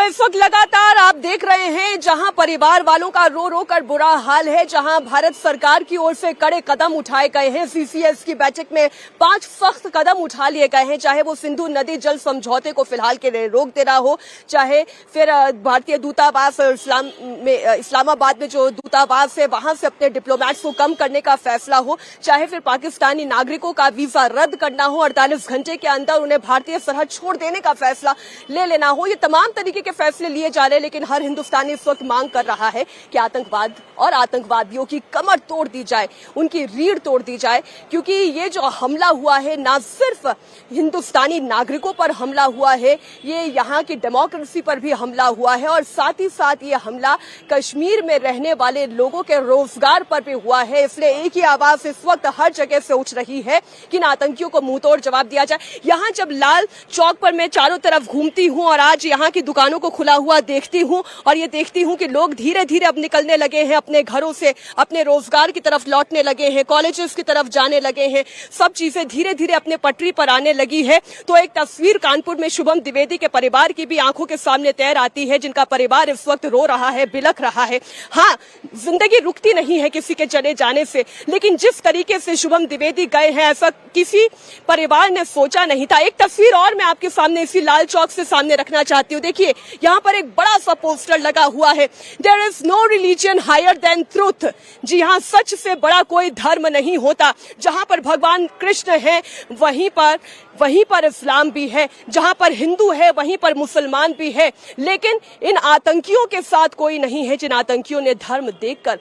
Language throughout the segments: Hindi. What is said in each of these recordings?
इस वक्त लगातार आप देख रहे हैं जहां परिवार वालों का रो रो कर बुरा हाल है, जहां भारत सरकार की ओर से कड़े कदम उठाए गए हैं। सीसीएस की बैठक में 5 सख्त कदम उठा लिए गए हैं, चाहे वो सिंधु नदी जल समझौते को फिलहाल के लिए रोक देना हो, चाहे फिर भारतीय दूतावास इस्लामाबाद में जो दूतावास है वहां से अपने डिप्लोमेट्स को कम करने का फैसला हो, चाहे फिर पाकिस्तानी नागरिकों का वीजा रद्द करना हो, 48 घंटे के अंदर उन्हें भारतीय सरहद छोड़ देने का फैसला ले लेना हो। ये तमाम तरीके के फैसले लिए जा रहे हैं, लेकिन हर हिंदुस्तानी इस वक्त मांग कर रहा है कि आतंकवाद और आतंकवादियों की कमर तोड़ दी जाए, उनकी रीढ़ तोड़ दी जाए, क्योंकि ये जो हमला हुआ है ना सिर्फ हिंदुस्तानी नागरिकों पर हमला हुआ है, ये यहाँ की डेमोक्रेसी पर भी हमला हुआ है और साथ ही साथ ये हमला कश्मीर में रहने वाले लोगों के रोजगार पर भी हुआ है। इसलिए एक ही आवाज इस वक्त हर जगह से उठ रही है कि इन आतंकियों को मुंहतोड़ जवाब दिया जाए। यहाँ जब लाल चौक पर मैं चारों तरफ घूमती हूँ और आज यहाँ की दुकानों को खुला हुआ देखती हूँ और ये देखती हूँ कि लोग धीरे धीरे अब निकलने लगे हैं, अपने घरों से अपने रोजगार की तरफ लौटने लगे हैं, कॉलेजेस की तरफ जाने लगे हैं, सब चीजें धीरे धीरे अपने पटरी पर आने लगी है। तो एक तस्वीर कानपुर में शुभम द्विवेदी के परिवार की भी आंखों के सामने तैर आती है, जिनका परिवार इस वक्त रो रहा है, बिलख रहा है। हाँ, जिंदगी रुकती नहीं है किसी के चले जाने से, लेकिन जिस तरीके से शुभम द्विवेदी गए हैं ऐसा किसी परिवार ने सोचा नहीं था। एक तस्वीर और मैं आपके सामने इसी लाल चौक से सामने रखना चाहती हूँ। देखिए, यहाँ पर एक बड़ा सा पोस्टर लगा हुआ है, there is no religion higher than truth. जी हाँ, सच से बड़ा कोई धर्म नहीं होता। जहाँ पर भगवान कृष्ण है वहीं पर इस्लाम भी है, जहाँ पर हिंदू है वहीं पर मुसलमान भी है, लेकिन इन आतंकियों के साथ कोई नहीं है जिन आतंकियों ने धर्म देखकर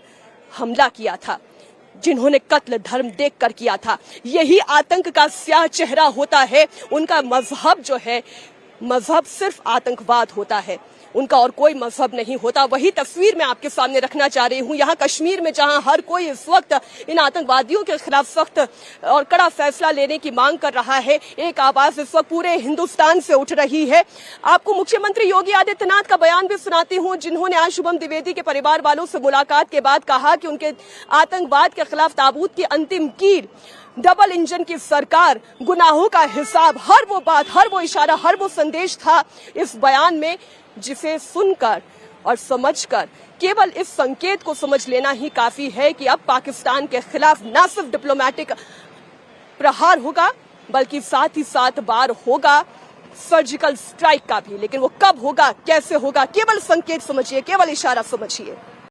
हमला किया था, जिन्होंने कत्ल धर्म देखकर किया था। यही आतंक का स्याह चेहरा होता है। उनका मजहब जो है, मजहब सिर्फ आतंकवाद होता है, उनका और कोई मजहब नहीं होता। वही तस्वीर मैं आपके सामने रखना चाह रही हूँ। यहाँ कश्मीर में जहाँ हर कोई इस वक्त इन आतंकवादियों के खिलाफ सख्त और कड़ा फैसला लेने की मांग कर रहा है, एक आवाज इस वक्त पूरे हिंदुस्तान से उठ रही है। आपको मुख्यमंत्री योगी आदित्यनाथ का बयान भी सुनाती हूँ, जिन्होंने आज शुभम द्विवेदी के परिवार वालों से मुलाकात के बाद कहा कि उनके आतंकवाद के खिलाफ ताबूत की अंतिम कील डबल इंजन की सरकार, गुनाहों का हिसाब, हर वो बात, हर वो इशारा, हर वो संदेश था इस बयान में, जिसे सुनकर और समझकर केवल इस संकेत को समझ लेना ही काफी है कि अब पाकिस्तान के खिलाफ न सिर्फ डिप्लोमेटिक प्रहार होगा, बल्कि साथ ही साथ बार होगा सर्जिकल स्ट्राइक का भी। लेकिन वो कब होगा, कैसे होगा, केवल संकेत समझिए, केवल इशारा समझिए।